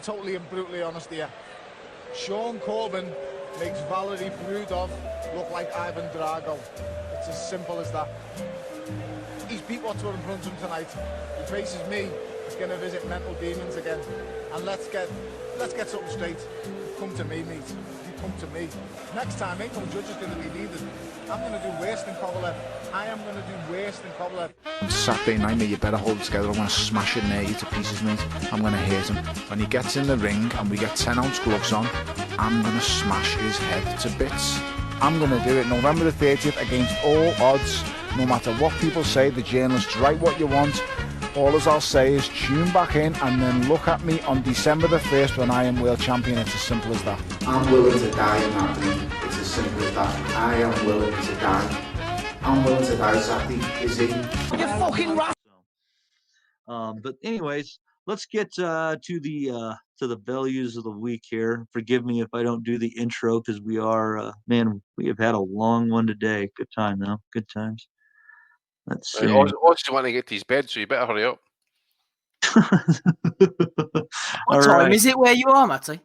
totally and brutally honest here. Sean Corbin makes Valery Brudov look like Ivan Drago. It's as simple as that. He's beat what's in front of him tonight. He faces me. He's going to visit mental demons again. And let's get something straight. You come to me, mate. You come to me. Next time, ain't no judges going to be needed. I'm going to do worse than Kovalev. I am going to do worse than Kovalev. On Saturday night, mate, you better hold it together. I'm going to smash it near you to pieces, mate. I'm going to hit him. When he gets in the ring and we get 10-ounce gloves on, I'm going to smash his head to bits. I'm going to do it November the 30th against all odds. No matter what people say, the journalists write what you want. All as I'll say is tune back in and then look at me on December the 1st when I am world champion. It's as simple as that. I'm willing to die in that ring. It's as simple as that. I am willing to die. I'm willing to die, Saturday. Is he? You fucking rat. But anyways, let's get to the Bellews of the week here. Forgive me if I don't do the intro because we are we have had a long one today. Good time though. Good times. Let's see. Also, you want to get to his bed, so you better hurry up. What time is it where you are, Matty?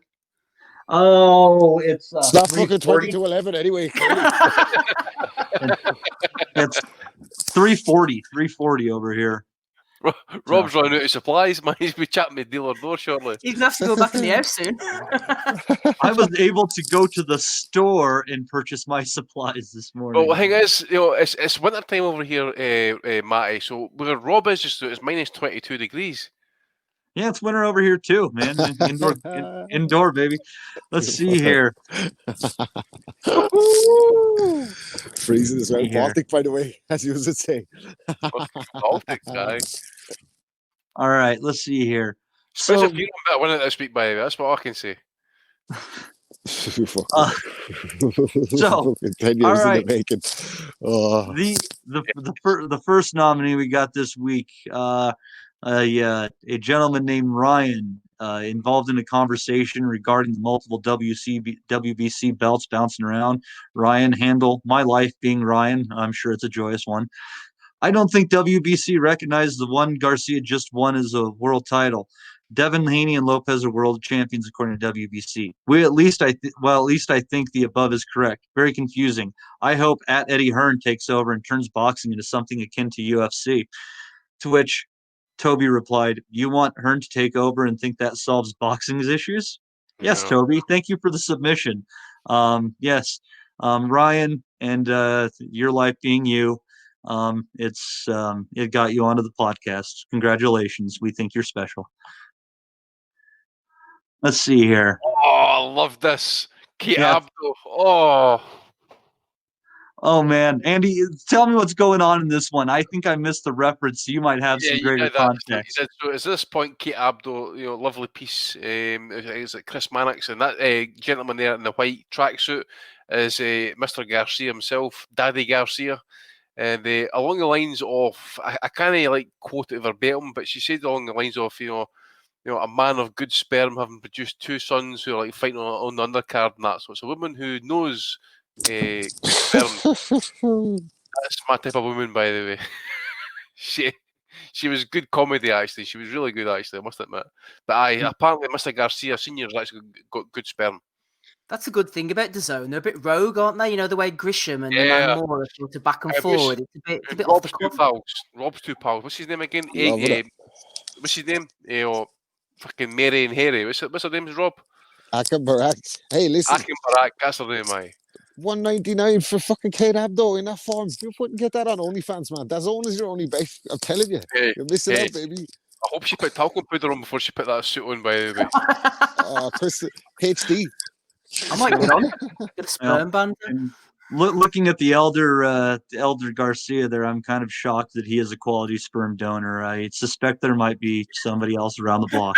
Oh, it's not fucking 20 to 11 anyway. It's 3:40 over here. Rob's running out of supplies, man. He's be chatting with dealer door shortly. He's going to have to go back in the house soon. I was able to go to the store and purchase my supplies this morning. Well, the thing is, it's winter time over here, Matty. So where Rob is, it's minus 22 degrees. Yeah, it's winter over here too, man. Indoor, baby. Let's see here. Freezing as well. Baltic, by the way, as you would say. Baltic guy. All right, let's see here. So if you don't win it this week, by the way, that's what I can say. 10 years all right. in the making. Oh. The first nominee we got this week, a gentleman named Ryan, involved in a conversation regarding the multiple WBC belts bouncing around. Ryan, handle my life being Ryan. I'm sure it's a joyous one. I don't think WBC recognizes the one Garcia just won as a world title. Devin Haney and Lopez are world champions according to WBC. At least I think the above is correct. Very confusing. I hope Eddie Hearn takes over and turns boxing into something akin to UFC. To which Toby replied, "You want Hearn to take over and think that solves boxing's issues?" No. Yes, Toby. Thank you for the submission. Yes, Ryan, and your life being you, it got you onto the podcast. Congratulations. We think you're special. Let's see here. Oh, I love this. Abdo. Oh, man. Andy, tell me what's going on in this one. I think I missed the reference. So you might have some greater context. He said, so at this point, Kate Abdo, lovely piece, is it Chris Mannix, and that gentleman there in the white tracksuit is Mr. Garcia himself, Daddy Garcia. And along the lines of, I can't quote it verbatim, but she said along the lines of, a man of good sperm having produced two sons who are fighting on the undercard and that. So it's a woman who knows good sperm. That's my type of woman, by the way. She was good comedy, actually. She was really good, actually, I must admit. But apparently Mr. Garcia Sr. has actually got good sperm. That's a good thing about DAZN. They're a bit rogue, aren't they? You know, the way Grisham and the man Moore are sort of back and forward. It's a bit off the cuff. Rob's two pals. What's his name again? What's his name? Fucking Mary and Harry. What's her name? Rob? Akim Barak. Hey, listen. Akim Barak. That's her name, aye. $199 for fucking Kate Abdo in that form. You wouldn't get that on OnlyFans, man. DAZN is your only base. I'm telling you. You're missing out, baby. I hope she put talcum powder on before she put that suit on, by the way. Chris, HD. I might get on. Get a sperm band. Looking at the elder Garcia there, I'm kind of shocked that he is a quality sperm donor. I suspect there might be somebody else around the block.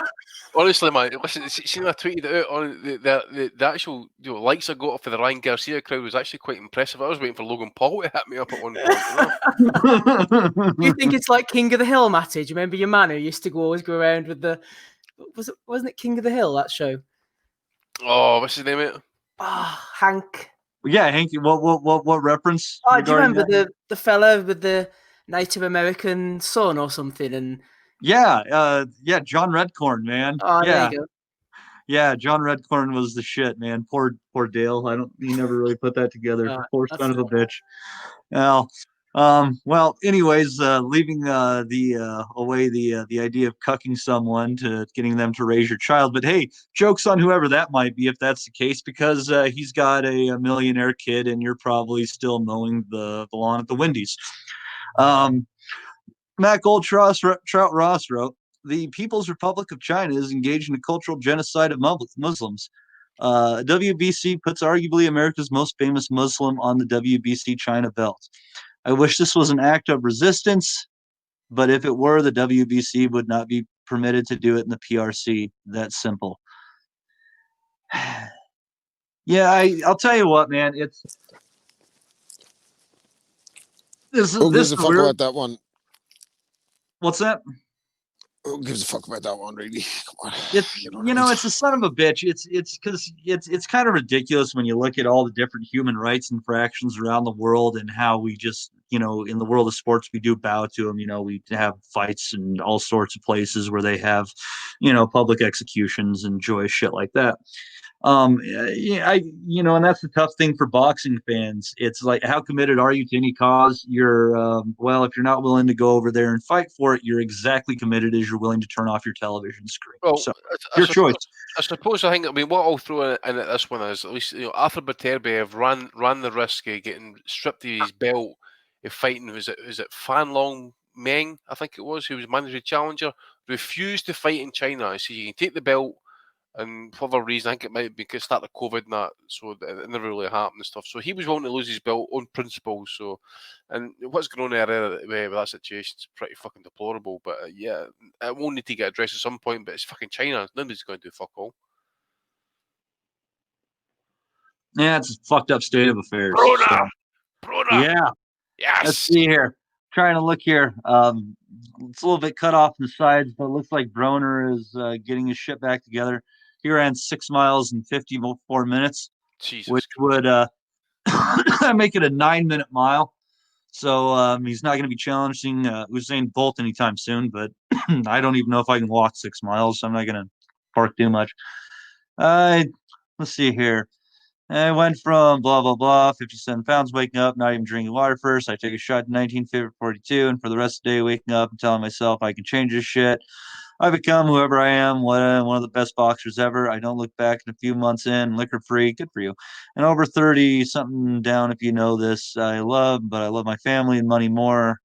Honestly, man, listen, seeing I tweeted it out on the actual likes I got for the Ryan Garcia crowd was actually quite impressive. I was waiting for Logan Paul to hit me up at one point. You think it's like King of the Hill, Matty? Do you remember your man who used to always go around with wasn't it King of the Hill, that show? Oh, what's his name, mate? Hank. Yeah, Hank. What reference? Oh, do you remember the fella with the Native American son or something? And yeah, John Redcorn, man. Oh, yeah. there you go. Yeah, John Redcorn was the shit, man. Poor Dale. He never really put that together. Poor son of a bitch. Well, anyways, leaving the idea of cucking someone to getting them to raise your child. But hey, jokes on whoever that might be if that's the case, because he's got a millionaire kid, and you're probably still mowing the lawn at the Wendy's. Matt Goldtrout Ross wrote, "The People's Republic of China is engaged in a cultural genocide of Muslims. WBC puts arguably America's most famous Muslim on the WBC China belt. I wish this was an act of resistance, but if it were, the WBC would not be permitted to do it in the PRC. That's simple." Yeah, I'll tell you what, man. Who gives a fuck about that one? What's that? Who gives a fuck about that one, really? Come on. It's a son of a bitch. It's because it's kind of ridiculous when you look at all the different human rights infractions around the world and how we just, in the world of sports, we do bow to them. We have fights in all sorts of places where they have, public executions and joyous shit like that. And that's the tough thing for boxing fans. It's like, how committed are you to any cause? You're, if you're not willing to go over there and fight for it, you're exactly committed as you're willing to turn off your television screen. Well, so your choice. I suppose what I'll throw in at this one is, at least, Arthur Beterbiev ran the risk of getting stripped of his belt of fighting. Was it Fan Long Meng, I think it was, who was mandatory challenger, refused to fight in China. He said, you can take the belt. And for whatever reason, I think it might be because start of COVID and that, so it never really happened and stuff. So he was willing to lose his belt on principle. So, and what's going on there with that situation is pretty fucking deplorable. But yeah, it will need to get addressed at some point. But it's fucking China. Nobody's going to do fuck all. Yeah, it's a fucked up state of affairs. Broner! Yeah. Yes. Let's see here. Trying to look here. It's a little bit cut off in the sides, but it looks like Broner is getting his shit back together. He ran 6 miles in 54 minutes, Jesus which would make it a 9-minute mile. So he's not going to be challenging Usain Bolt anytime soon, but I don't even know if I can walk 6 miles, so I'm not going to park too much. Let's see here. I went from blah, blah, blah, 57 pounds waking up, not even drinking water first. I take a shot in 1942, and for the rest of the day, waking up and telling myself I can change this shit. I become whoever I am, one of the best boxers ever. I don't look back in a few months in, liquor free, good for you. And over 30 something down, if you know this, but I love my family and money more.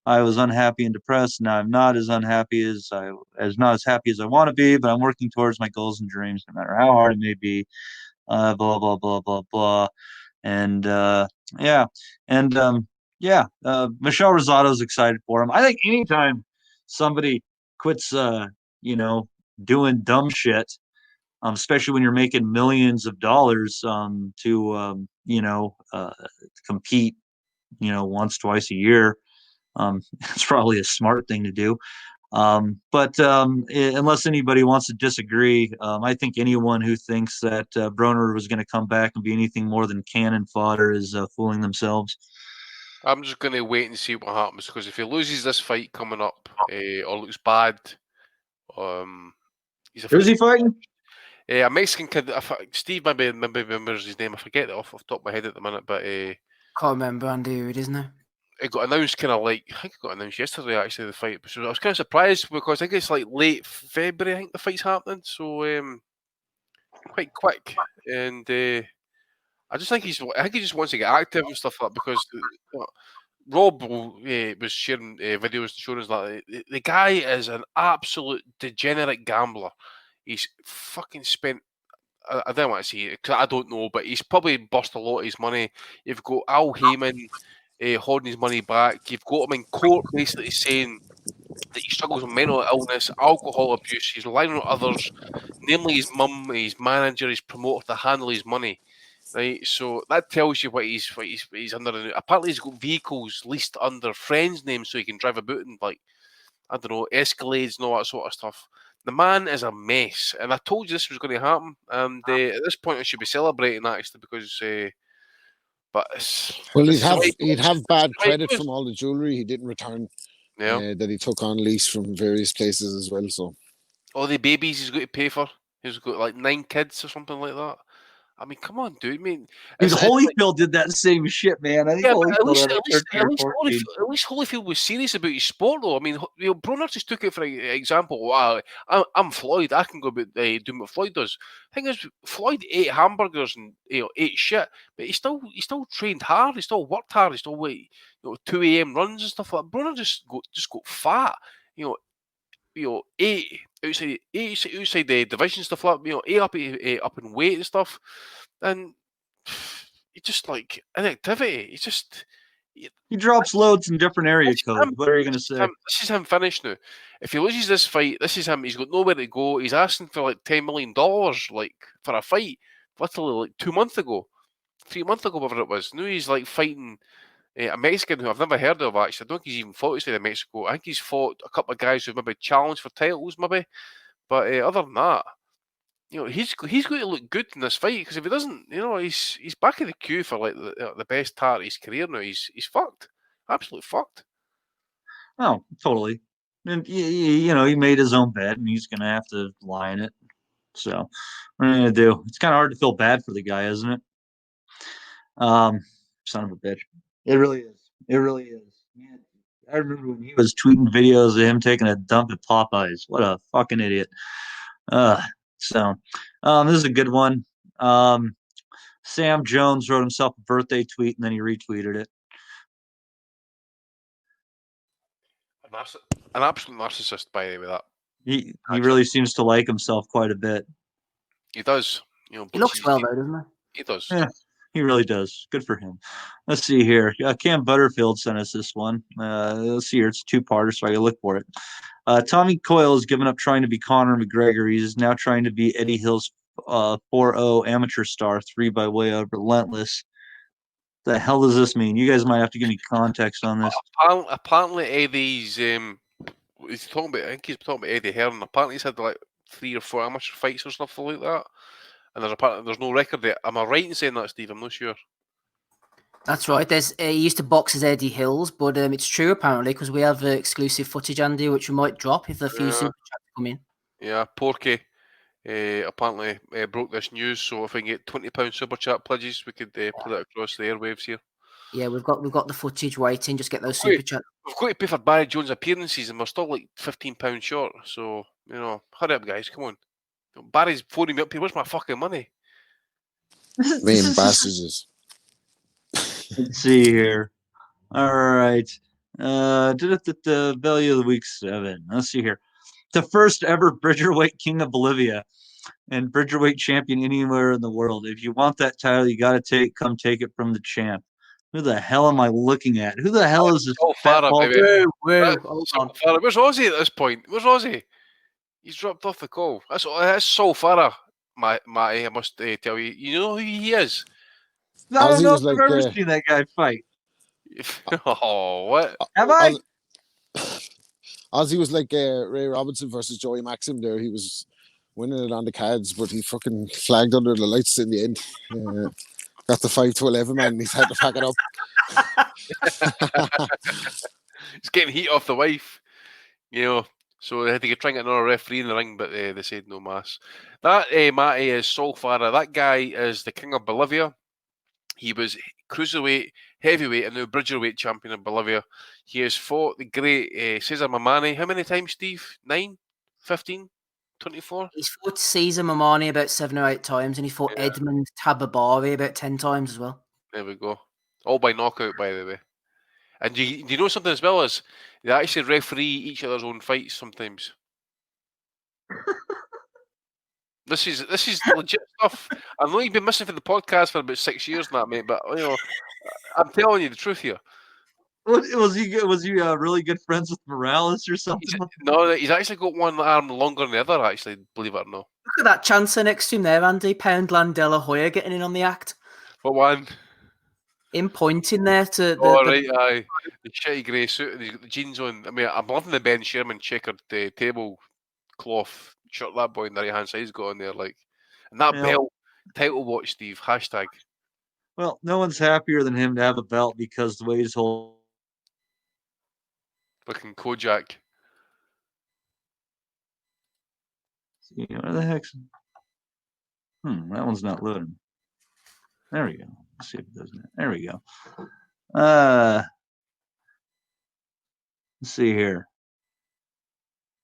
I was unhappy and depressed. Now I'm not as unhappy not as happy as I want to be, but I'm working towards my goals and dreams, no matter how hard it may be. Blah, blah, blah, blah, blah. And Michelle Rosado's excited for him. I think anytime somebody quits, doing dumb shit, especially when you're making millions of dollars to compete, once, twice a year, it's probably a smart thing to do. But unless anybody wants to disagree, I think anyone who thinks that Broner was going to come back and be anything more than cannon fodder is fooling themselves. I'm just going to wait and see what happens, because if he loses this fight coming up or looks bad, who's he fighting? A Mexican kid. Steve maybe remembers his name. I forget it off the top of my head at the minute, but can't remember Andy Reid, isn't it? It got announced I think it got announced yesterday, actually, the fight. So I was kind of surprised because I think it's like late February, I think the fight's happening. So quite quick. And I think he just wants to get active and stuff like that, because Rob was sharing videos showing us that the guy is an absolute degenerate gambler. He's fucking spent, I don't want to say it because I don't know, but he's probably burst a lot of his money. You've got Al Heyman holding his money back. You've got him in court basically saying that he struggles with mental illness, alcohol abuse. He's relying on others, namely his mum, his manager, his promoter, to handle his money. Right, so that tells you what he's under. Apparently, he's got vehicles leased under friends' names so he can drive about in, like, I don't know, Escalades and all that sort of stuff. The man is a mess, and I told you this was going to happen. And at this point, I should be celebrating actually, because. But he'd have bad credit from all the jewelry he didn't return. Yeah, that he took on lease from various places as well. So all the babies he's got to pay for. He's got like 9 kids or something like that. I mean, come on, dude. I mean, Dude, it's Holyfield did that same shit, man. I think yeah, but Holyfield had like 13 or 14. At least Holyfield was serious about his sport, though. I mean, Broner just took it for example. Wow, I'm Floyd. I can go about doing what Floyd does. Thing is, Floyd ate hamburgers and ate shit, but he still trained hard. He still worked hard. He still 2 a.m. runs and stuff like that. Broner just got fat. Ate outside the division stuff like ate up in weight and stuff, and he just like inactivity. He drops loads in different area codes. What are you gonna say? This is him finished now. If he loses this fight, this is him. He's got nowhere to go. He's asking for like $10 million, like for a fight, literally like 2 months ago, 3 months ago, whatever it was. Now he's like fighting a Mexican who I've never heard of actually. I don't think he's even fought outside of Mexico. I think he's fought a couple of guys who've maybe challenged for titles, maybe. But other than that, he's going to look good in this fight because if he doesn't, he's back in the queue for like the best part of his career now. He's fucked, absolutely fucked. Oh, totally. And he made his own bed, and he's gonna have to lie in it. So, what are you gonna do? It's kind of hard to feel bad for the guy, isn't it? Son of a bitch. It really is. It really is. Man, I remember when he was tweeting videos of him taking a dump at Popeyes. What a fucking idiot. This is a good one. Sam Jones wrote himself a birthday tweet and then he retweeted it. An absolute narcissist, by the way. That he really seems to like himself quite a bit. He does. He looks well though, doesn't he? He does. Yeah, he really does. Good for him. Let's see here. Cam Butterfield sent us this one. Let's see here. It's a 2-parter, so I can look for it. Tommy Coyle has given up trying to be Conor McGregor. He's now trying to be Eddie Hill's 4-0 amateur star, 3 by way of Relentless. The hell does this mean? You guys might have to give me context on this. Apparently Eddie's he's talking about. I think he's talking about Eddie Hearn. Apparently he's had like 3 or 4 amateur fights or stuff like that. And there's no record there. Am I right in saying that, Steve? I'm not sure. That's right. He used to box as Eddie Hills, but it's true apparently because we have exclusive footage, Andy, which we might drop if a few super chats come in. Yeah, Porky apparently broke this news, so if we can get £20 super chat pledges, we could put it across the airwaves here. Yeah, we've got the footage waiting. Just get those super chats. We've got to pay for Barry Jones' appearances, and we're still like £15 short. So hurry up, guys! Come on. Barry's phoning me up here. Where's my fucking money? Me and bastards. Let's see here. All right. The Bellew of the Week 7. Let's see here. The first ever Bridgerweight King of Bolivia and Bridgerweight champion anywhere in the world. If you want that title, you got to come take it from the champ. Who the hell am I looking at? Who the hell is this? Where's Ozzy at this point? Where's Ozzy? He's dropped off the call. That's Saul Farah, Matty, I must tell you. You know who he is? I don't know if I've ever seen that guy fight. Oh, what? Have I? Ozzy was like Ray Robinson versus Joey Maxim there. He was winning it on the cards, but he fucking flagged under the lights in the end. Got the 5-11 man, and he's had to pack it up. He's getting heat off the wife, so they had to try and get another referee in the ring, but they said no mass. That, Matty, is Saul Farah. That guy is the king of Bolivia. He was cruiserweight, heavyweight, and now Bridgerweight champion of Bolivia. He has fought the great Cesar Mamani. How many times, Steve? 9? 15? 24? He's fought Cesar Mamani about 7 or 8 times, and he fought Edmund Tababari about 10 times as well. There we go. All by knockout, by the way. And do you know something as well as they actually referee each other's own fights sometimes. This is legit stuff. I know you've been missing from the podcast for about 6 years now, mate, but I'm telling you the truth here. Was he really good friends with Morales or something? No, he's actually got one arm longer than the other, actually, believe it or not. Look at that chancer next to him there, Andy. Poundland De La Hoya getting in on the act. For one. Him pointing there to the... aye. The shitty grey suit and he's got the jeans on. I mean, I'm loving the Ben Sherman checkered tablecloth shirt that boy on the right-hand side's got on there, like. And that belt, title watch, Steve, hashtag. Well, no one's happier than him to have a belt because the way he's holding. Looking Kojak. Where the heck's... That one's not loading. There we go. Let's see if it does that. There we go. Let's see here.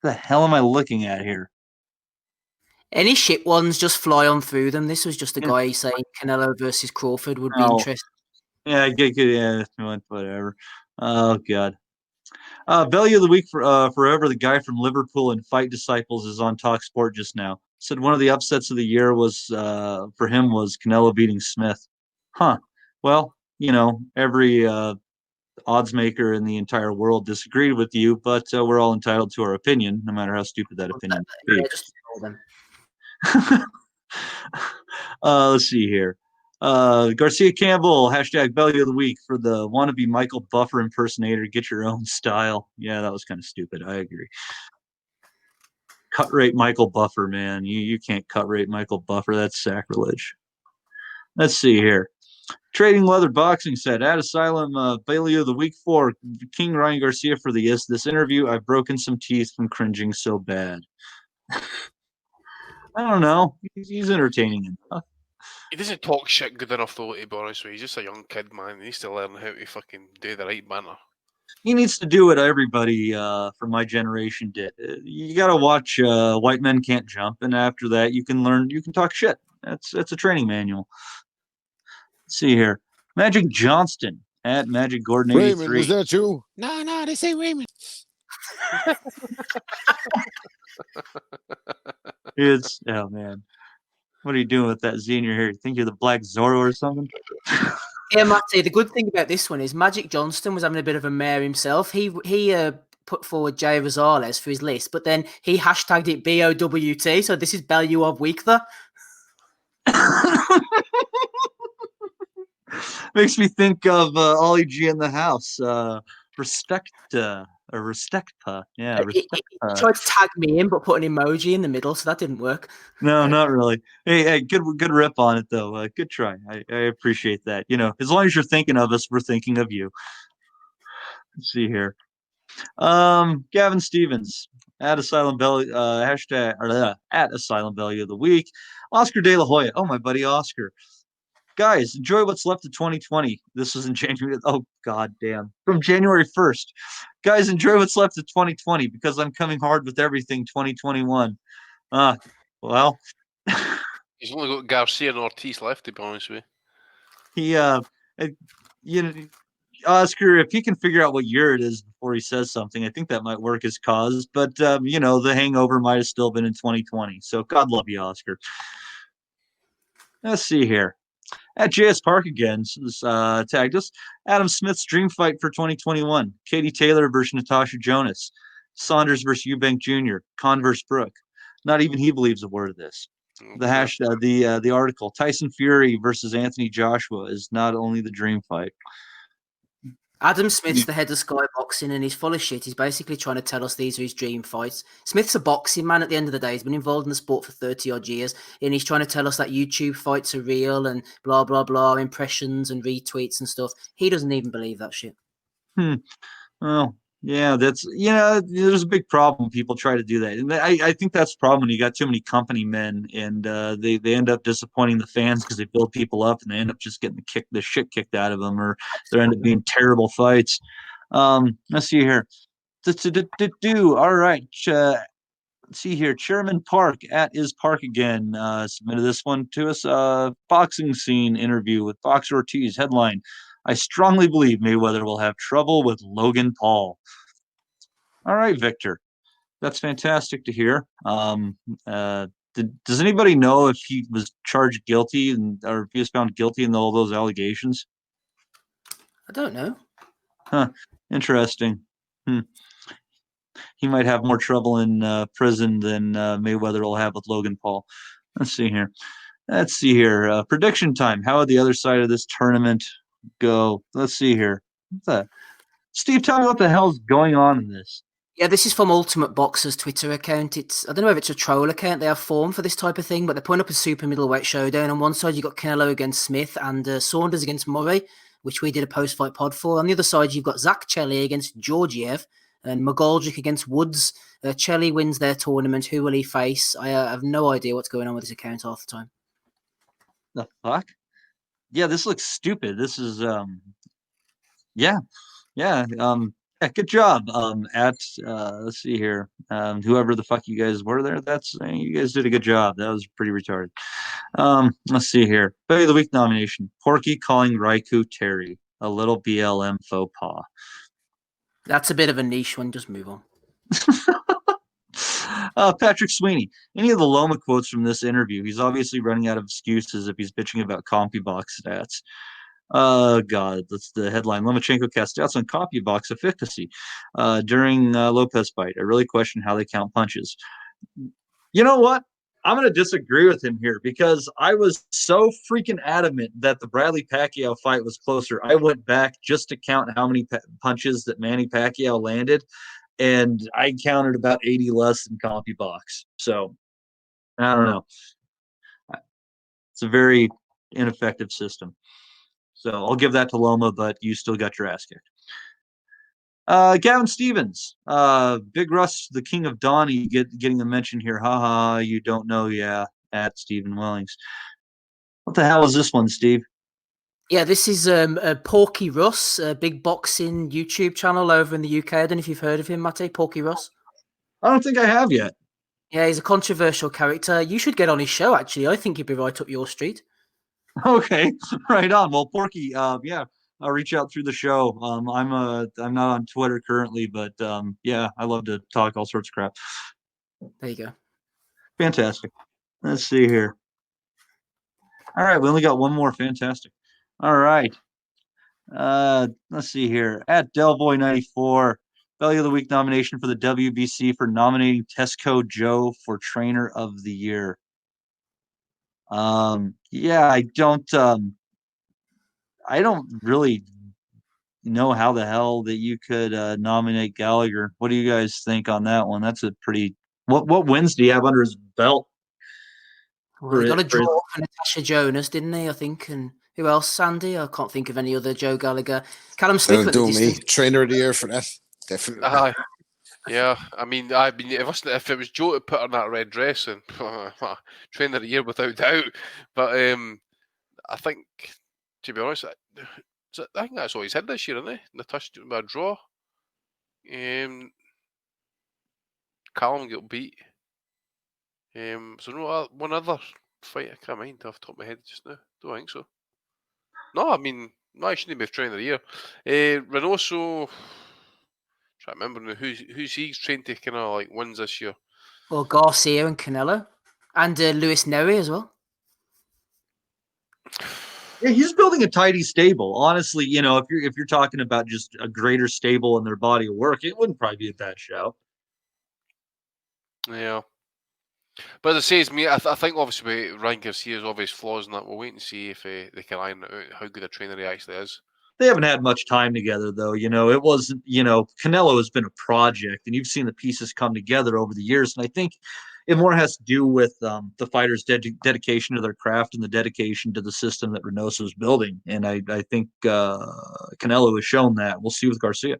What the hell am I looking at here? Any shit ones, just fly on through them. This was just a guy saying Canelo versus Crawford would be interesting. Yeah, whatever. Oh, God. Bellew of the week for forever. The guy from Liverpool and Fight Disciples is on Talk Sport just now. Said one of the upsets of the year was for him was Canelo beating Smith. Huh. Well, every odds maker in the entire world disagreed with you, but we're all entitled to our opinion, no matter how stupid that opinion may be. Yeah, just ignore them. Let's see here. Garcia Campbell, hashtag Bellew of the week for the wannabe Michael Buffer impersonator. Get your own style. Yeah, that was kind of stupid. I agree. Cut rate Michael Buffer, man. You can't cut rate Michael Buffer. That's sacrilege. Let's see here. Trading Leather Boxing said, at Asylum, Bellew of the week for King Ryan Garcia for this interview. I've broken some teeth from cringing so bad. I don't know. He's entertaining enough. He doesn't talk shit good enough, though, to be honest with you. He's just a young kid, man. He needs to learn how to fucking do the right banter. He needs to do what everybody from my generation did. You got to watch White Men Can't Jump, and after that, you can talk shit. That's a training manual. Let's see here. Magic Johnston at Magic Gordon 83. Raymond, was that you? No, they say Raymond. Oh man. What are you doing with that Z in your hair? You think you're the Black Zorro or something? Yeah, Matty, the good thing about this one is Magic Johnston was having a bit of a mare himself. He put forward Jay Rosales for his list, but then he hashtagged it BOWT, so this is Bellew of week there. Makes me think of Ollie G in the house. Respect. Yeah. He tried to tag me in, but put an emoji in the middle, so that didn't work. No, not really. Hey, good rip on it though. Good try. I appreciate that. As long as you're thinking of us, we're thinking of you. Let's see here. Gavin Stevens at Asylum Bellew, hashtag at Asylum Bellew of the week. Oscar De La Hoya. Oh, my buddy Oscar. Guys, enjoy what's left of 2020. This was in January. Oh, God damn. From January 1st. Guys, enjoy what's left of 2020 because I'm coming hard with everything 2021. Well. He's only got Garcia and Ortiz left, to be honest with you. Oscar, if he can figure out what year it is before he says something, I think that might work his cause. But, the hangover might have still been in 2020. So God love you, Oscar. Let's see here. At JS Park again, tagged us. Adam Smith's dream fight for 2021. Katie Taylor versus Natasha Jonas. Saunders versus Eubank Jr. Converse Brooke. Not even he believes a word of this. The hashtag, the article. Tyson Fury versus Anthony Joshua is not only the dream fight. Adam Smith's the head of Sky Boxing and he's full of shit. He's basically trying to tell us these are his dream fights. Smith's a boxing man at the end of the day. He's been involved in the sport for 30 odd years and he's trying to tell us that YouTube fights are real and blah, blah, blah, impressions and retweets and stuff. He doesn't even believe that shit. Well, yeah, there's a big problem. People try to do that. And I think that's the problem when you got too many company men and they end up disappointing the fans because they build people up and they end up just getting the shit kicked out of them or there end up being terrible fights. Let's see here. All right. Let's see here. Chairman Park at Is Park again submitted this one to us. Boxing scene interview with Boxer Ortiz. Headline: I strongly believe Mayweather will have trouble with Logan Paul. All right, Victor. That's fantastic to hear. Does anybody know if he was charged guilty or if he was found guilty in all those allegations? I don't know. Huh. Interesting. He might have more trouble in prison than Mayweather will have with Logan Paul. Let's see here. Prediction time. How would the other side of this tournament go? Let's see here. Steve, tell me what the hell's going on in this. Yeah, this is from Ultimate Boxer's Twitter account. I don't know if it's a troll account they have formed for this type of thing, but they're putting up a super middleweight showdown. On one side, you got Canelo against Smith and Saunders against Murray, which we did a post-fight pod for. On the other side, you've got Zach Chelly against Georgiev and McGoldrick against Woods. Chelly wins their tournament. Who will he face? I have no idea what's going on with this account half the time. The fuck? Yeah, this looks stupid. This is yeah, yeah. Good job. At let's see here. Whoever the fuck you guys were there, you guys did a good job. That was pretty retarded. Let's see here. Bellew of the Week nomination: Porky calling Raikou Terry, a little BLM faux pas. That's a bit of a niche one. Just move on. Patrick Sweeney. Any of the Loma quotes from this interview? He's obviously running out of excuses if he's bitching about CompuBox stats. God, that's the headline. Lomachenko cast stats on CompuBox efficacy during Lopez fight. I really question how they count punches. You know what? I'm going to disagree with him here because I was so freaking adamant that the Bradley Pacquiao fight was closer. I went back just to count how many punches that Manny Pacquiao landed, and I counted about 80 less than CompuBox. So I don't know. It's a very ineffective system. So I'll give that to Loma, but you still got your ass kicked. Gavin Stevens, Big Russ, the King of Donnie, getting a mention here. Haha, you don't know, yeah, at Stephen Wellings. What the hell is this one, Steve? Yeah, this is Porky Russ, a big boxing YouTube channel over in the UK. I don't know if you've heard of him, Matty. Porky Russ. I don't think I have yet. Yeah, he's a controversial character. You should get on his show, actually. I think he'd be right up your street. Okay, right on. Well, Porky, yeah, I'll reach out through the show. I'm not on Twitter currently, but yeah, I love to talk all sorts of crap. There you go. Fantastic. Let's see here. All right, we only got one more. Fantastic. All right. Let's see here. At Delboy94, Bellew of the Week nomination for the WBC for nominating Tesco Joe for Trainer of the Year. Yeah, I don't really know how the hell that you could nominate Gallagher. What do you guys think on that one? That's a pretty. What wins do you have under his belt? Well, he got a draw for Natasha Jonas, didn't he? I think, and who else? Sandy. I can't think of any other Joe Gallagher. Callum Smith. Don't do me. Trainer of the year for that. Definitely. Yeah, I mean, if it was Joe to put on that red dress, and trainer of the year without doubt. But I think, to be honest, I think that's all he's had this year, isn't he? Natasha by a draw. Callum got beat. So no, one other fight I can't mind off the top of my head just now. Don't think so. No, I mean, no, I shouldn't be trainer of the year. Reynoso. Try to remember now who's he's trained to kind of like wins this year. Well, Garcia and Canelo, and Luis Neri as well. Yeah, he's building a tidy stable. Honestly, if you're talking about just a greater stable in their body of work, it wouldn't probably be a bad show. Yeah. But as I say, it's me. I think obviously Ryan Garcia's obvious flaws in that. We'll wait and see if they can iron out how good a trainer he actually is. They haven't had much time together, though. It wasn't. Canelo has been a project, and you've seen the pieces come together over the years. And I think it more has to do with the fighters' dedication to their craft and the dedication to the system that Reynoso is building. And I think Canelo has shown that. We'll see with Garcia.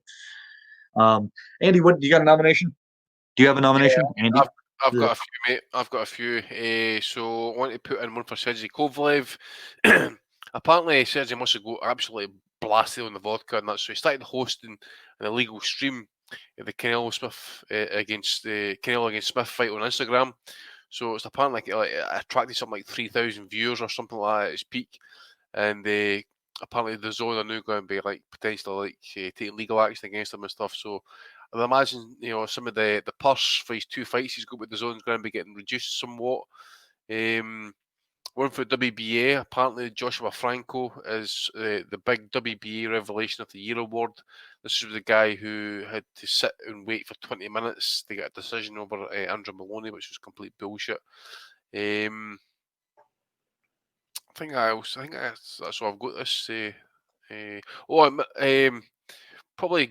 Andy, what do you got a nomination? Do you have a nomination, Andy? I've got a few, mate. I've got a few. So I want to put in one for Sergey Kovalev. Apparently, Sergey must have got absolutely blasted on the vodka, and so he started hosting an illegal stream of the Canelo against Smith fight on Instagram. So it's apparently like attracted something like 3,000 viewers or something like that at its peak, and apparently the zone are now going to be like potentially taking legal action against him and stuff. So I imagine some of the purse for his two fights he's got with the zone is going to be getting reduced somewhat. One for WBA, apparently Joshua Franco is the big WBA Revelation of the Year award. This is the guy who had to sit and wait for 20 minutes to get a decision over Andrew Maloney, which was complete bullshit. I think that's all I've got this. Probably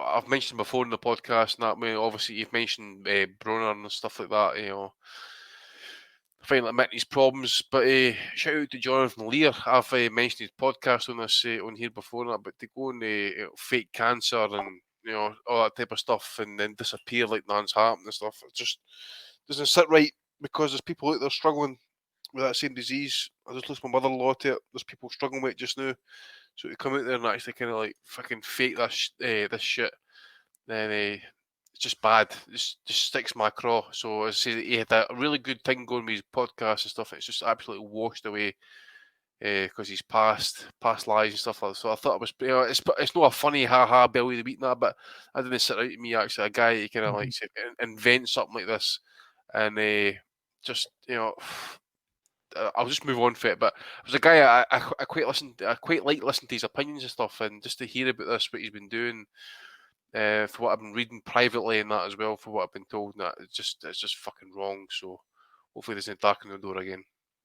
I've mentioned before in the podcast, and that obviously you've mentioned Broner and stuff like that. Finally admitting his problems, but shout out to Jonathan Lear. I've mentioned his podcast on this on here before, but to go and fake cancer and all that type of stuff, and then disappear like none's happened and stuff, it just doesn't sit right because there's people out there struggling with that same disease. I just lost my mother-in-law to it. There's people struggling with it just now. So to come out there and actually kind of like fucking fake this shit, then it's just bad. Just sticks my craw. So as I say, he had a really good thing going with his podcast and stuff. And it's just absolutely washed away because he's past lies and stuff like that. So I thought it was, it's not a funny ha Bellew the Week that, but I didn't sit out to me actually a guy who kind of like invent something like this and just I'll just move on for it. But it was a guy I quite like listening to his opinions and stuff, and just to hear about this, what he's been doing, for what I've been reading privately and that as well, for what I've been told, and that it's just fucking wrong. So hopefully there's no darken the door again.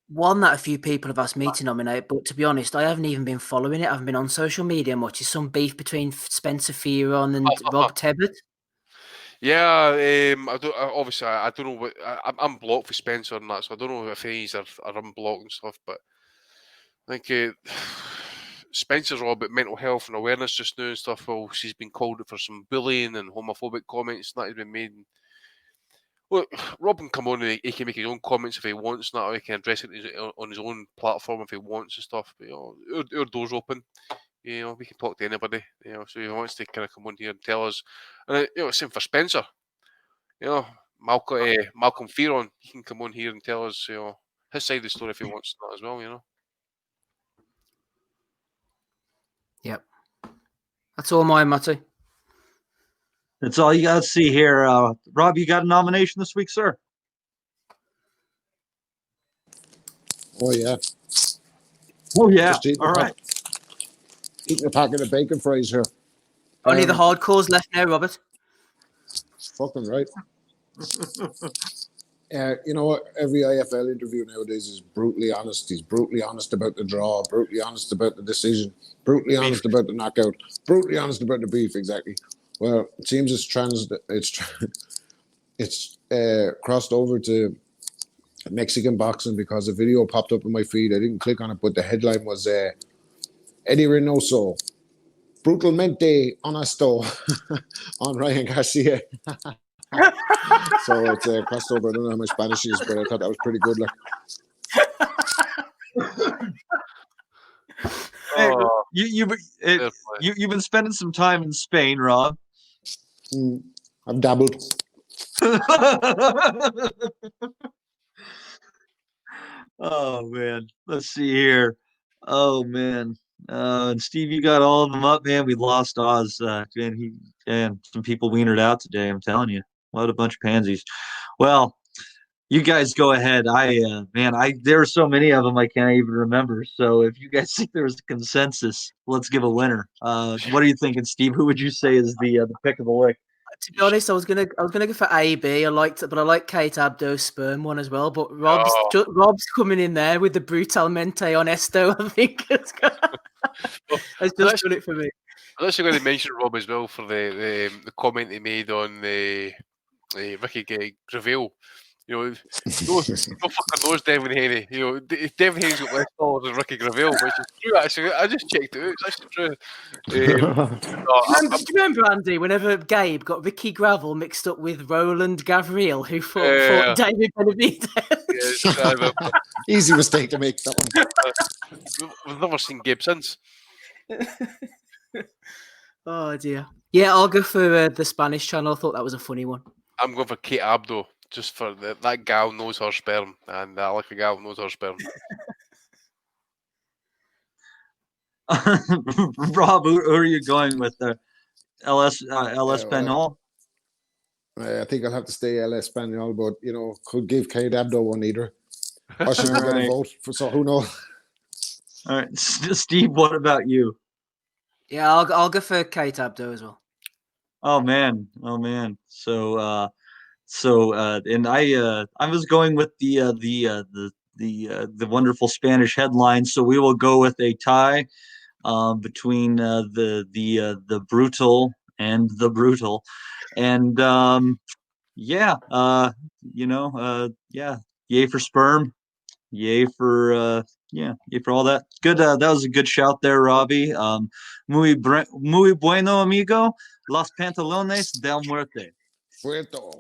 One that a few people have asked me to nominate, but to be honest, I haven't even been following it. I haven't been on social media much. Is some beef between Spencer Fearon and Rob Tebbett? Yeah, obviously I don't know what I'm blocked for Spencer and that, so I don't know if these are unblocked and stuff. But I think Spencer's all about mental health and awareness just now and stuff. Well, she's been called out for some bullying and homophobic comments that has been made. Look, Rob can come on and he can make his own comments if he wants, and that, or he can address it on his own platform if he wants and stuff. But our door's open. We can talk to anybody. So if he wants to kind of come on here and tell us, and same for Spencer. Malcolm Fearon, he can come on here and tell us, his side of the story if he wants that as well. Yep, that's all mine, Matty. That's all you got to see here. Rob, you got a nomination this week, sir? Oh, yeah. Oh, yeah. All right. Eating a packet of bacon fries here. Only the hardcores left now, Robert. Fucking right. You know what? Every IFL interview nowadays is brutally honest. He's brutally honest about the draw, brutally honest about the decision, brutally honest about the knockout, brutally honest about the beef. Exactly. Well, it seems it's crossed over to Mexican boxing because a video popped up in my feed. I didn't click on it, but the headline was Eddie Reynoso, brutalmente honesto on Ryan Garcia. So it's crossed over. I don't know how much Spanish is, but I thought that was pretty good. You've been spending some time in Spain, Rob. I've dabbled. Oh man, let's see here. Oh man, and Steve, you got all of them up, man. We lost Oz. Some people wienered out today. I'm telling you, what a bunch of pansies. Well, you guys go ahead. There are so many of them I can't even remember. So if you guys think there was a consensus, let's give a winner. What are you thinking, Steve? Who would you say is the pick of the lick? To be honest, I was gonna go for AB. I like Kate Abdo's sperm one as well. But Rob's coming in there with the brutalmente honesto. I think it's just done it for me. I'm actually going to mention Rob as well for the comment he made on the Ricky Gravel. No fucking knows Devin Haney. Devin Haney's got less followers than Ricky Gravel, which is true. Actually, I just checked it out. It's actually true. Do you remember, Andy, whenever Gabe got Ricky Gravel mixed up with Roland Gavriel, who fought David Benavidez? Easy mistake to make, that one. We've never seen Gabe since. Oh dear. Yeah, I'll go for the Spanish channel. I thought that was a funny one. I'm going for Kate Abdo. Just for that gal knows her sperm, and I like a gal who knows her sperm. Rob, who are you going with? LS Espanol? I think I'll have to stay El Espanol, but could give Kate Abdo one either. Or she can get a vote so who knows? All right, Steve, what about you? Yeah, I'll go for Kate Abdo as well. Oh man. And I was going with the wonderful Spanish headline. So we will go with a tie between the brutal and the brutal, and yay for sperm, yay for all that. Good. That was a good shout there, Robbie. Muy bueno, amigo. Los pantalones del muerte. Fuerto.